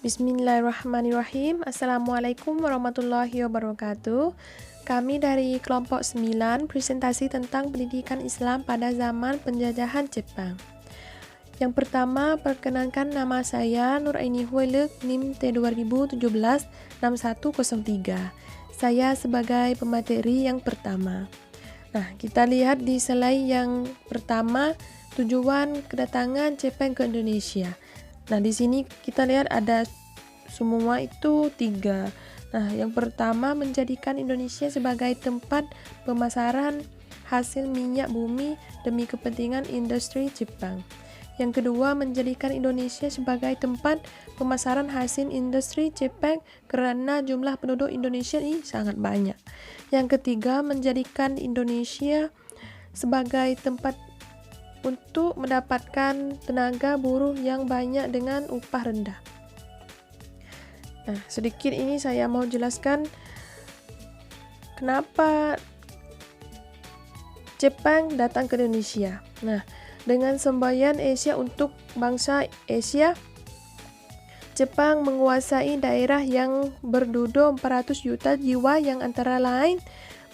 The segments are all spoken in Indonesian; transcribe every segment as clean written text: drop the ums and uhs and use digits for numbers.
Bismillahirrahmanirrahim. Assalamualaikum warahmatullahi wabarakatuh. Kami dari kelompok 9 presentasi tentang pendidikan Islam pada zaman penjajahan Jepang. Yang pertama, perkenalkan nama saya Nuraini Huelek, NIM T2017 6103. Saya sebagai pemateri yang pertama. Nah, kita lihat di slide yang pertama, tujuan kedatangan Jepang ke Indonesia. Nah, di sini kita lihat ada semua itu 3. Nah, yang pertama menjadikan Indonesia sebagai tempat pemasaran hasil minyak bumi demi kepentingan industri Jepang. Yang kedua, menjadikan Indonesia sebagai tempat pemasaran hasil industri Jepang karena jumlah penduduk Indonesia ini sangat banyak. Yang ketiga, menjadikan Indonesia sebagai tempat untuk mendapatkan tenaga buruh yang banyak dengan upah rendah. Nah, sedikit ini saya mau jelaskan kenapa Jepang datang ke Indonesia. Nah, dengan semboyan Asia untuk bangsa Asia, Jepang menguasai daerah yang berduduk 400 juta jiwa yang antara lain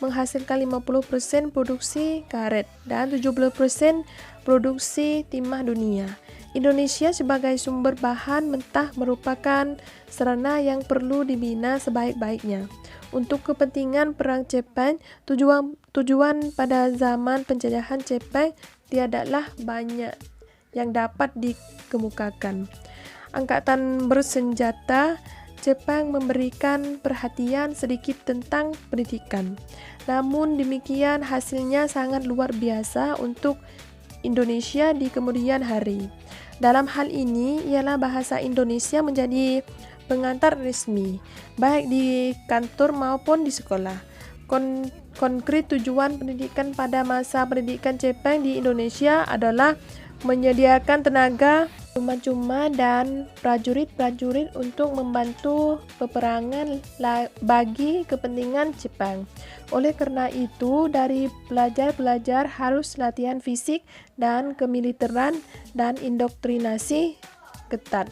menghasilkan 50% produksi karet dan 70% produksi timah dunia. Indonesia sebagai sumber bahan mentah merupakan sarana yang perlu dibina sebaik-baiknya. Untuk kepentingan perang Jepang, tujuan pada zaman penjajahan Jepang tiadalah banyak yang dapat dikemukakan. Angkatan bersenjata Jepang memberikan perhatian sedikit tentang pendidikan. Namun demikian hasilnya sangat luar biasa untuk Indonesia di kemudian hari. Dalam hal ini ialah bahasa Indonesia menjadi pengantar resmi, baik di kantor maupun di sekolah. Konkret tujuan pendidikan pada masa pendidikan Jepang di Indonesia adalah menyediakan tenaga cuma-cuma dan prajurit-prajurit untuk membantu peperangan bagi kepentingan Jepang. Oleh karena itu, dari pelajar-pelajar harus latihan fisik dan kemiliteran dan indoktrinasi ketat.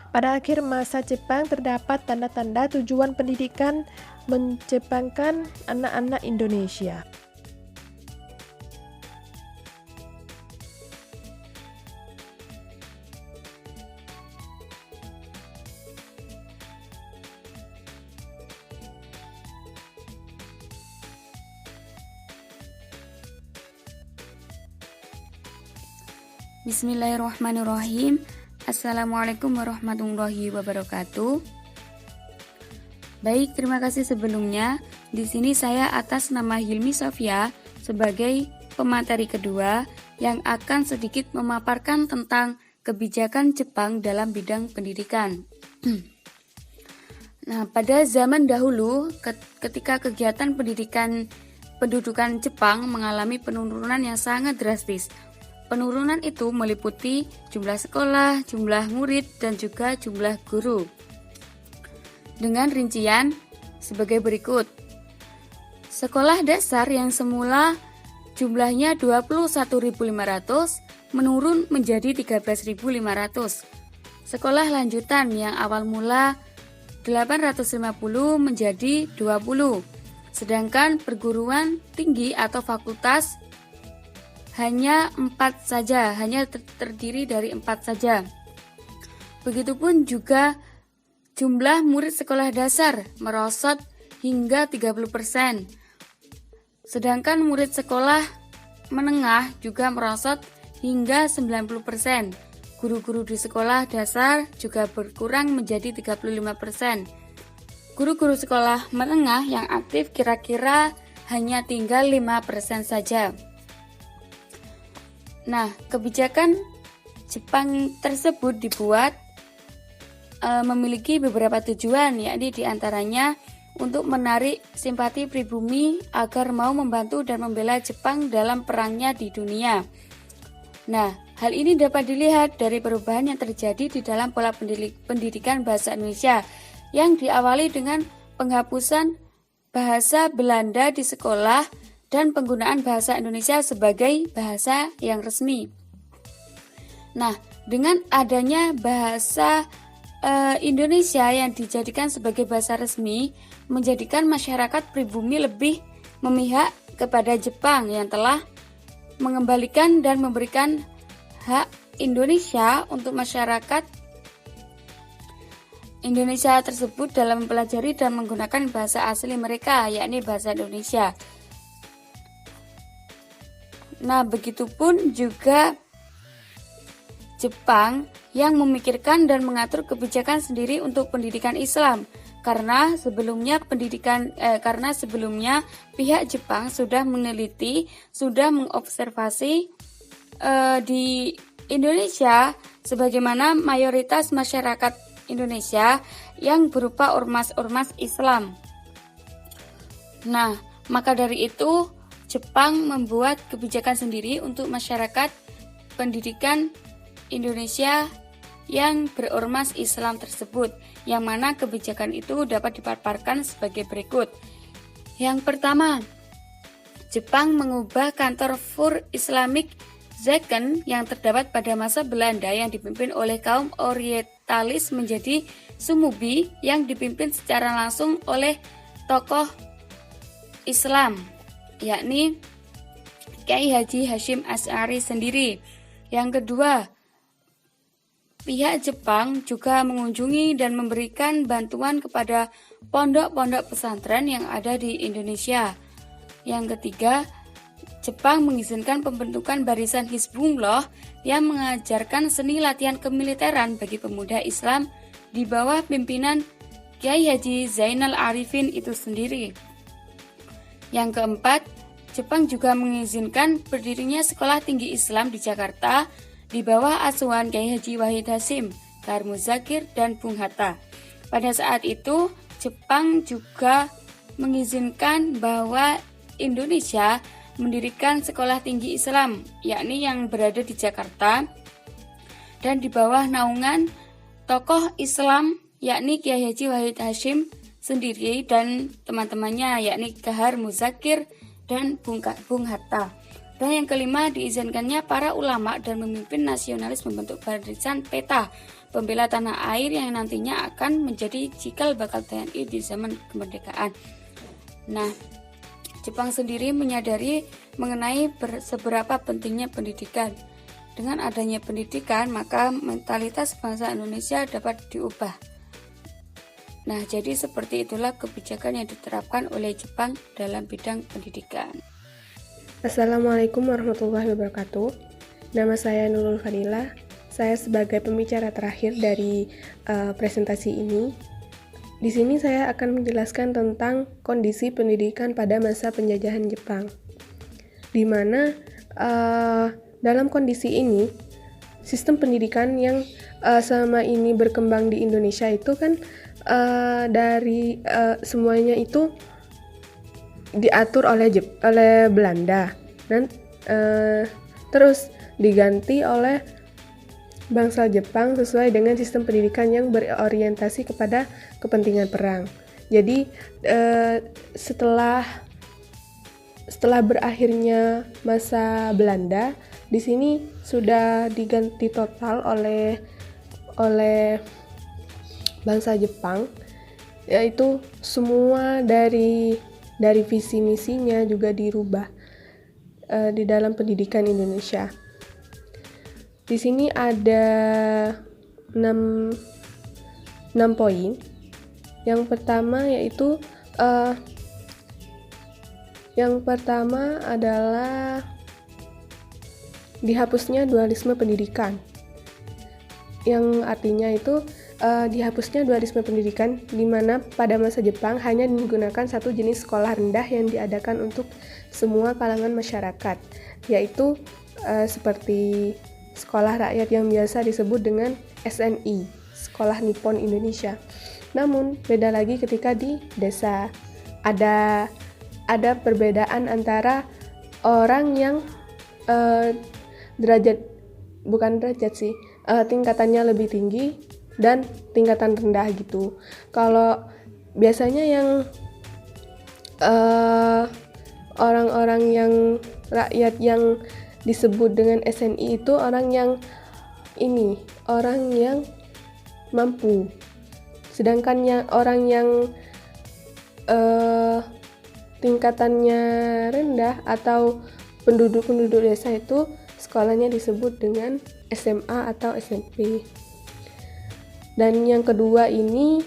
Pada akhir masa Jepang terdapat tanda-tanda tujuan pendidikan menjepangkan anak-anak Indonesia. Bismillahirrahmanirrahim. Assalamualaikum warahmatullahi wabarakatuh. Baik, terima kasih sebelumnya. Di sini saya atas nama Hilmi Sofia sebagai pemateri kedua yang akan sedikit memaparkan tentang kebijakan Jepang dalam bidang pendidikan. Nah, pada zaman dahulu ketika kegiatan pendudukan Jepang mengalami penurunan yang sangat drastis. Penurunan itu meliputi jumlah sekolah, jumlah murid, dan juga jumlah guru. Dengan rincian sebagai berikut. Sekolah dasar yang semula jumlahnya 21.500 menurun menjadi 13.500. Sekolah lanjutan yang awal mula 850 menjadi 20. Sedangkan perguruan tinggi atau fakultas hanya 4 saja, hanya terdiri dari 4 saja. Begitupun juga jumlah murid sekolah dasar merosot hingga 30%. Sedangkan murid sekolah menengah juga merosot hingga 90%. Guru-guru di sekolah dasar juga berkurang menjadi 35%. Guru-guru sekolah menengah yang aktif kira-kira hanya tinggal 5% saja. Nah, kebijakan Jepang tersebut dibuat memiliki beberapa tujuan, yakni diantaranya untuk menarik simpati pribumi agar mau membantu dan membela Jepang dalam perangnya di dunia. Nah, hal ini dapat dilihat dari perubahan yang terjadi di dalam pola pendidikan bahasa Indonesia yang diawali dengan penghapusan bahasa Belanda di sekolah dan penggunaan bahasa Indonesia sebagai bahasa yang resmi. Nah, dengan adanya bahasa Indonesia yang dijadikan sebagai bahasa resmi menjadikan masyarakat pribumi lebih memihak kepada Jepang yang telah mengembalikan dan memberikan hak Indonesia untuk masyarakat Indonesia tersebut dalam mempelajari dan menggunakan bahasa asli mereka, yakni bahasa Indonesia. Nah, begitupun juga Jepang yang memikirkan dan mengatur kebijakan sendiri untuk pendidikan Islam. Karena sebelumnya pihak Jepang sudah meneliti, sudah mengobservasi di Indonesia sebagaimana mayoritas masyarakat Indonesia yang berupa ormas-ormas Islam. Nah, maka dari itu Jepang membuat kebijakan sendiri untuk masyarakat pendidikan Indonesia yang berormas Islam tersebut, yang mana kebijakan itu dapat dipaparkan sebagai berikut. Yang pertama, Jepang mengubah kantor Fur Islamic Zeichen yang terdapat pada masa Belanda yang dipimpin oleh kaum Orientalis menjadi Sumubi yang dipimpin secara langsung oleh tokoh Islam, yakni Kyai Haji Hashim Asy'ari sendiri. Yang kedua, pihak Jepang juga mengunjungi dan memberikan bantuan kepada pondok-pondok pesantren yang ada di Indonesia. Yang ketiga, Jepang mengizinkan pembentukan barisan Hizbullah yang mengajarkan seni latihan kemiliteran bagi pemuda Islam di bawah pimpinan Kyai Haji Zainal Arifin itu sendiri. Yang keempat, Jepang juga mengizinkan berdirinya Sekolah Tinggi Islam di Jakarta di bawah asuhan Kyai Haji Wahid Hasyim, Kahar Muzakir, dan Bung Hatta. Pada saat itu, Jepang juga mengizinkan bahwa Indonesia mendirikan Sekolah Tinggi Islam, yakni yang berada di Jakarta, dan di bawah naungan tokoh Islam, yakni Kyai Haji Wahid Hasyim sendiri dan teman-temannya, yakni Kahar Muzakir dan Bung Hatta. Dan yang kelima, diizinkannya para ulama dan pemimpin nasionalis membentuk barisan peta pembela tanah air yang nantinya akan menjadi cikal bakal TNI di zaman kemerdekaan. Nah, Jepang sendiri menyadari mengenai seberapa pentingnya pendidikan. Dengan adanya pendidikan, maka mentalitas bangsa Indonesia dapat diubah. Nah, jadi seperti itulah kebijakan yang diterapkan oleh Jepang dalam bidang pendidikan. Assalamualaikum warahmatullahi wabarakatuh. Nama saya Nurul Fadila. Saya sebagai pembicara terakhir dari presentasi ini. Di sini saya akan menjelaskan tentang kondisi pendidikan pada masa penjajahan Jepang. Di mana dalam kondisi ini, sistem pendidikan yang selama ini berkembang di Indonesia itu kan dari semuanya itu diatur oleh Belanda dan terus diganti oleh bangsa Jepang sesuai dengan sistem pendidikan yang berorientasi kepada kepentingan perang. Jadi setelah berakhirnya masa Belanda, di sini sudah diganti total oleh bangsa Jepang, yaitu semua dari visi misinya juga dirubah di dalam pendidikan Indonesia. Di sini ada 6 poin. Yang pertama yaitu adalah dihapusnya dualisme pendidikan. Yang artinya itu dihapusnya dualisme pendidikan di mana pada masa Jepang hanya digunakan satu jenis sekolah rendah yang diadakan untuk semua kalangan masyarakat, yaitu seperti sekolah rakyat yang biasa disebut dengan SNI, Sekolah Nippon Indonesia. Namun beda lagi ketika di desa. Ada perbedaan antara orang yang tingkatannya lebih tinggi dan tingkatan rendah gitu. Kalau biasanya yang orang-orang yang rakyat yang disebut dengan SNI itu orang yang mampu. Sedangkan orang yang tingkatannya rendah atau penduduk desa itu sekolahnya disebut dengan SMA atau SMP. Dan yang kedua ini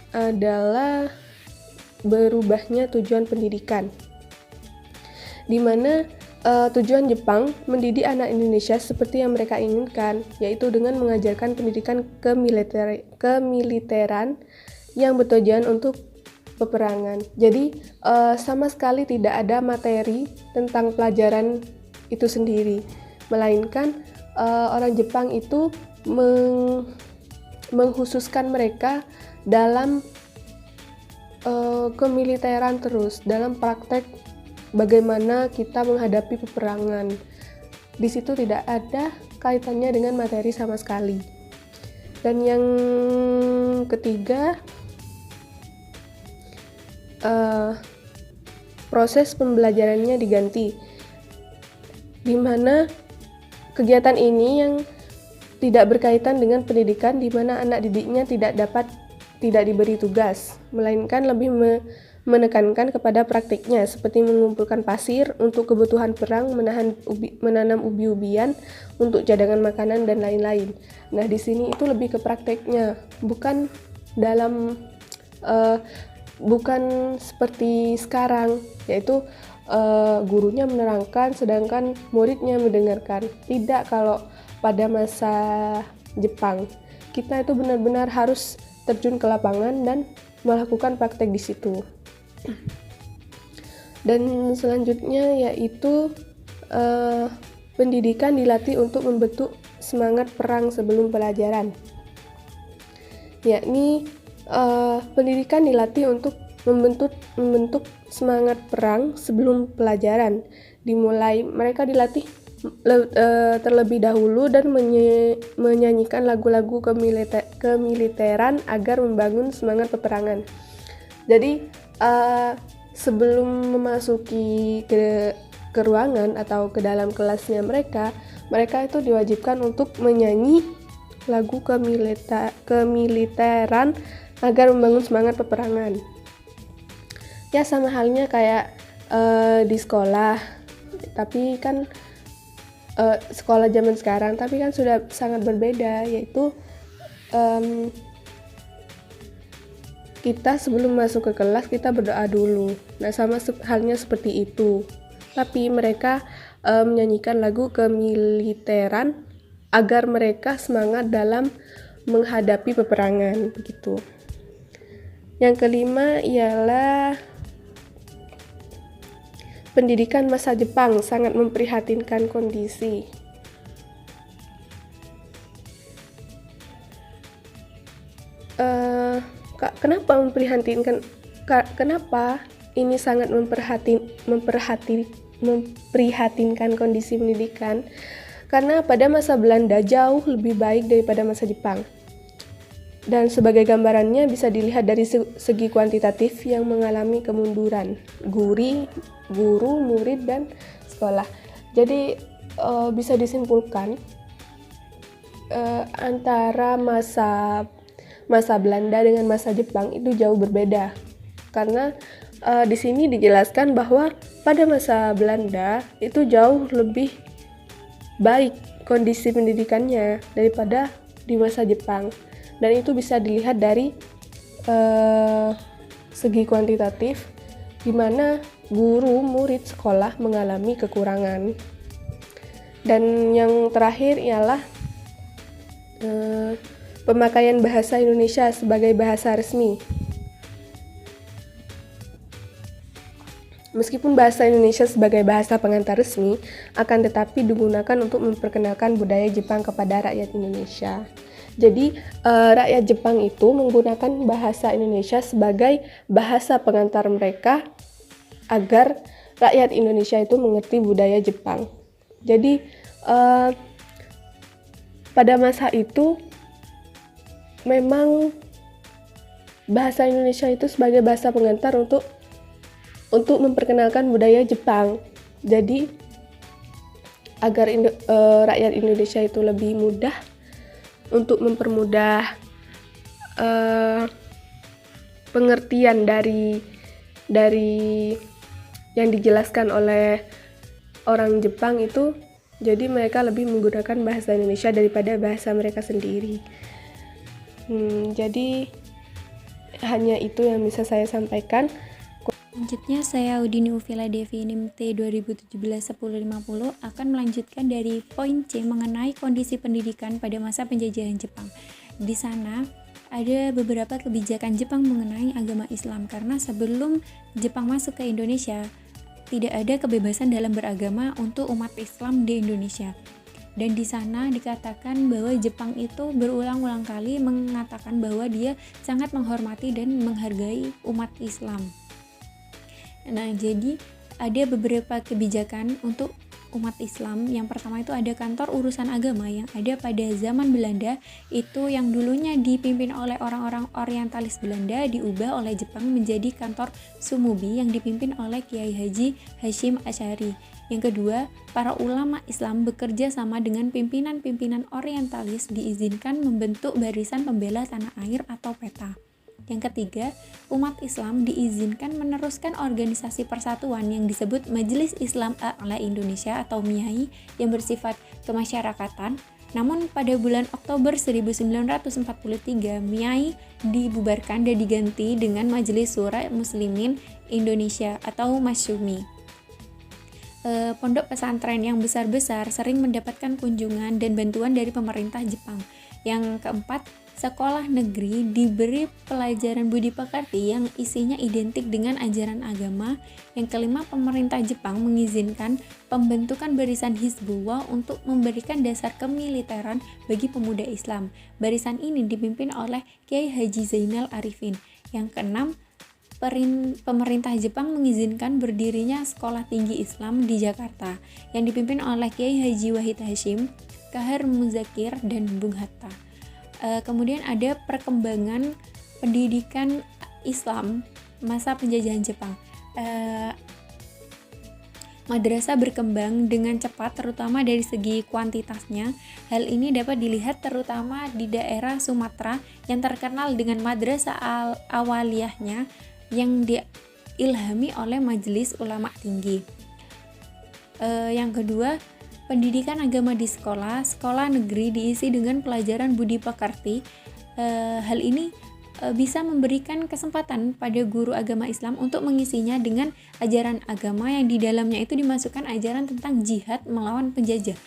adalah berubahnya tujuan pendidikan, di mana tujuan Jepang mendidik anak Indonesia seperti yang mereka inginkan, yaitu dengan mengajarkan pendidikan kemiliteran yang bertujuan untuk peperangan. Jadi sama sekali tidak ada materi tentang pelajaran itu sendiri, melainkan orang Jepang itu mengkhususkan mereka dalam kemiliteran terus, dalam praktek bagaimana kita menghadapi peperangan. Di situ tidak ada kaitannya dengan materi sama sekali. Dan yang ketiga, proses pembelajarannya diganti, di mana kegiatan ini yang tidak berkaitan dengan pendidikan, di mana anak didiknya tidak diberi tugas, melainkan lebih menekankan kepada praktiknya, seperti mengumpulkan pasir untuk kebutuhan perang, menanam ubi-ubian untuk cadangan makanan dan lain-lain. Nah, di sini itu lebih ke prakteknya, bukan seperti sekarang, yaitu gurunya menerangkan sedangkan muridnya mendengarkan. Tidak, kalau pada masa Jepang kita itu benar-benar harus terjun ke lapangan dan melakukan praktek di situ. Dan selanjutnya yaitu pendidikan dilatih untuk membentuk semangat perang sebelum pelajaran, yakni pendidikan dilatih untuk membentuk semangat perang sebelum pelajaran. Mereka dilatih terlebih dahulu dan menyanyikan lagu-lagu kemiliteran agar membangun semangat peperangan. Jadi sebelum memasuki ke ruangan atau ke dalam kelasnya mereka itu diwajibkan untuk menyanyi lagu kemiliteran agar membangun semangat peperangan. Ya, sama halnya kayak di sekolah, tapi kan sekolah zaman sekarang, tapi kan sudah sangat berbeda, yaitu kita sebelum masuk ke kelas kita berdoa dulu. Nah, sama halnya seperti itu. Tapi mereka menyanyikan lagu kemiliteran agar mereka semangat dalam menghadapi peperangan, begitu. Yang kelima ialah pendidikan masa Jepang sangat memprihatinkan kondisi. Kenapa memprihatinkan? Kenapa ini sangat memprihatinkan kondisi pendidikan? Karena pada masa Belanda jauh lebih baik daripada masa Jepang. Dan sebagai gambarannya bisa dilihat dari segi kuantitatif yang mengalami kemunduran guru, murid, dan sekolah. Jadi bisa disimpulkan antara masa Belanda dengan masa Jepang itu jauh berbeda. Karena di sini dijelaskan bahwa pada masa Belanda itu jauh lebih baik kondisi pendidikannya daripada di masa Jepang. Dan itu bisa dilihat dari segi kuantitatif, di mana guru, murid, sekolah mengalami kekurangan. Dan yang terakhir ialah pemakaian bahasa Indonesia sebagai bahasa resmi. Meskipun bahasa Indonesia sebagai bahasa pengantar resmi, akan tetapi digunakan untuk memperkenalkan budaya Jepang kepada rakyat Indonesia. Jadi, rakyat Jepang itu menggunakan bahasa Indonesia sebagai bahasa pengantar mereka agar rakyat Indonesia itu mengerti budaya Jepang. Jadi, pada masa itu memang bahasa Indonesia itu sebagai bahasa pengantar untuk memperkenalkan budaya Jepang. Jadi, agar rakyat Indonesia itu lebih mudah untuk mempermudah pengertian dari yang dijelaskan oleh orang Jepang itu, jadi mereka lebih menggunakan bahasa Indonesia daripada bahasa mereka sendiri. Jadi hanya itu yang bisa saya sampaikan. Selanjutnya saya Udini Ufila Devi NIMT 2017-1050 akan melanjutkan dari poin C mengenai kondisi pendidikan pada masa penjajahan Jepang. Di sana ada beberapa kebijakan Jepang mengenai agama Islam, karena sebelum Jepang masuk ke Indonesia tidak ada kebebasan dalam beragama untuk umat Islam di Indonesia. Dan di sana dikatakan bahwa Jepang itu berulang-ulang kali mengatakan bahwa dia sangat menghormati dan menghargai umat Islam. Nah, jadi ada beberapa kebijakan untuk umat Islam. Yang pertama itu ada kantor urusan agama yang ada pada zaman Belanda, itu yang dulunya dipimpin oleh orang-orang orientalis Belanda diubah oleh Jepang menjadi kantor Sumubi yang dipimpin oleh Kiai Haji Hashim Asy'ari. Yang kedua, para ulama Islam bekerja sama dengan pimpinan-pimpinan orientalis diizinkan membentuk barisan pembela tanah air atau PETA. Yang ketiga, umat Islam diizinkan meneruskan organisasi persatuan yang disebut Majelis Islam A'la Indonesia atau MIAI yang bersifat kemasyarakatan. Namun pada bulan Oktober 1943, MIAI dibubarkan dan diganti dengan Majelis Syura Muslimin Indonesia atau MASYUMI. Pondok pesantren yang besar-besar sering mendapatkan kunjungan dan bantuan dari pemerintah Jepang. Yang keempat, sekolah negeri diberi pelajaran budi pekerti yang isinya identik dengan ajaran agama. Yang kelima, pemerintah Jepang mengizinkan pembentukan barisan Hizbullah untuk memberikan dasar kemiliteran bagi pemuda Islam. Barisan ini dipimpin oleh Kiai Haji Zainal Arifin. Yang keenam, pemerintah Jepang mengizinkan berdirinya Sekolah Tinggi Islam di Jakarta yang dipimpin oleh Kiai Haji Wahid Hashim, Kahar Muzakir, dan Bung Hatta. Kemudian ada perkembangan pendidikan Islam masa penjajahan Jepang. Madrasah berkembang dengan cepat, terutama dari segi kuantitasnya. Hal ini dapat dilihat terutama di daerah Sumatera yang terkenal dengan madrasah awaliyahnya yang diilhami oleh Majelis Ulama Tinggi. Yang kedua, pendidikan agama di sekolah negeri diisi dengan pelajaran budi pekerti. Hal ini bisa memberikan kesempatan pada guru agama Islam untuk mengisinya dengan ajaran agama yang di dalamnya itu dimasukkan ajaran tentang jihad melawan penjajah.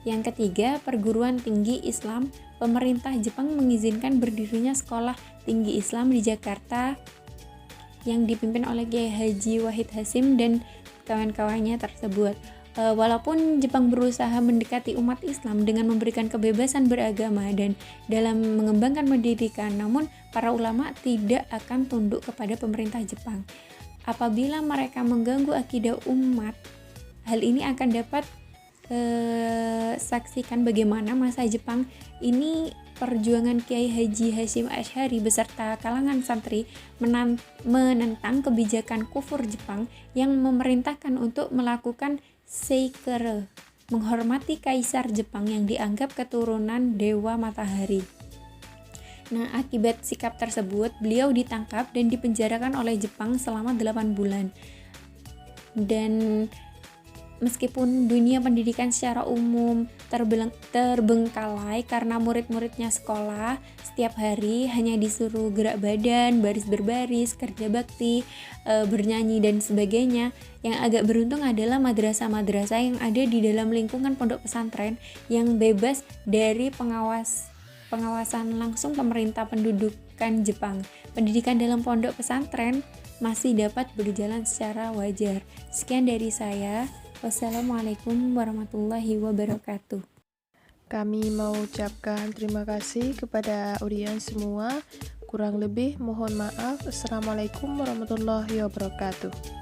Yang ketiga, perguruan tinggi Islam. Pemerintah Jepang mengizinkan berdirinya Sekolah Tinggi Islam di Jakarta yang dipimpin oleh Kiai Haji Wahid Hashim dan kawan-kawannya tersebut. Walaupun Jepang berusaha mendekati umat Islam dengan memberikan kebebasan beragama dan dalam mengembangkan pendidikan, namun para ulama tidak akan tunduk kepada pemerintah Jepang. Apabila mereka mengganggu akidah umat, hal ini akan dapat saksikan bagaimana masa Jepang ini perjuangan Kiai Haji Hashim Asy'ari beserta kalangan santri menentang kebijakan kufur Jepang yang memerintahkan untuk melakukan seikere, menghormati kaisar Jepang yang dianggap keturunan dewa matahari. Nah, akibat sikap tersebut, beliau ditangkap dan dipenjarakan oleh Jepang selama 8 bulan. Dan meskipun dunia pendidikan secara umum terbengkalai karena murid-muridnya sekolah setiap hari hanya disuruh gerak badan, baris berbaris, kerja bakti, bernyanyi dan sebagainya, yang agak beruntung adalah madrasah-madrasah yang ada di dalam lingkungan pondok pesantren yang bebas dari pengawasan langsung pemerintah pendudukan Jepang. Pendidikan dalam pondok pesantren masih dapat berjalan secara wajar. Sekian dari saya. Wassalamualaikum warahmatullahi wabarakatuh. Kami mau ucapkan terima kasih kepada audiens semua. Kurang lebih mohon maaf. Assalamualaikum warahmatullahi wabarakatuh.